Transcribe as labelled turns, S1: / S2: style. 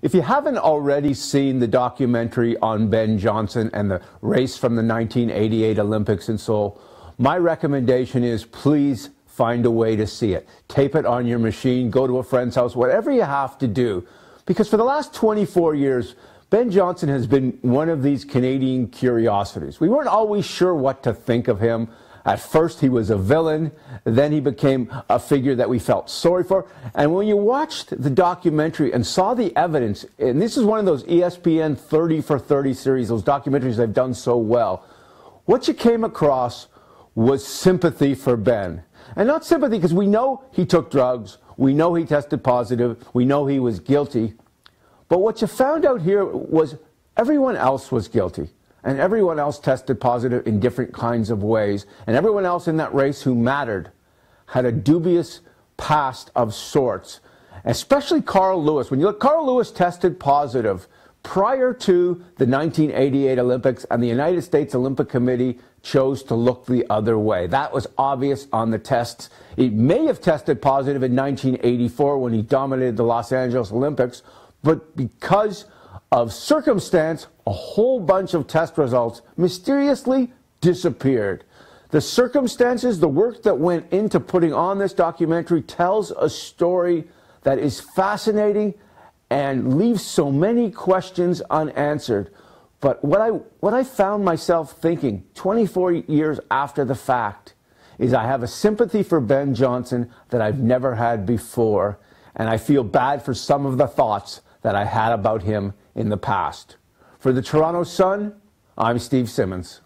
S1: If you haven't already seen the documentary on Ben Johnson and the race from the 1988 Olympics in Seoul, my recommendation is please find a way to see it. Tape it on your machine, go to a friend's house, whatever you have to do. Because for the last 24 years, Ben Johnson has been one of these Canadian curiosities. We weren't always sure what to think of him. At first he was a villain, then he became a figure that we felt sorry for. And when you watched the documentary and saw the evidence, and this is one of those ESPN 30 for 30 series, those documentaries they've done so well, what you came across was sympathy for Ben. And not sympathy because we know he took drugs, we know he tested positive, we know he was guilty. But what you found out here was everyone else was guilty. And everyone else tested positive in different kinds of ways. And everyone else in that race who mattered had a dubious past of sorts. Especially Carl Lewis. When you look, Carl Lewis tested positive prior to the 1988 Olympics, and the United States Olympic Committee chose to look the other way. That was obvious on the tests. He may have tested positive in 1984 when he dominated the Los Angeles Olympics, but because of circumstance, a whole bunch of test results mysteriously disappeared. The circumstances, the work that went into putting on this documentary tells a story that is fascinating and leaves so many questions unanswered. But what I found myself thinking 24 years after the fact is I have a sympathy for Ben Johnson that I've never had before, and I feel bad for some of the thoughts that I had about him in the past. For the Toronto Sun, I'm Steve Simmons.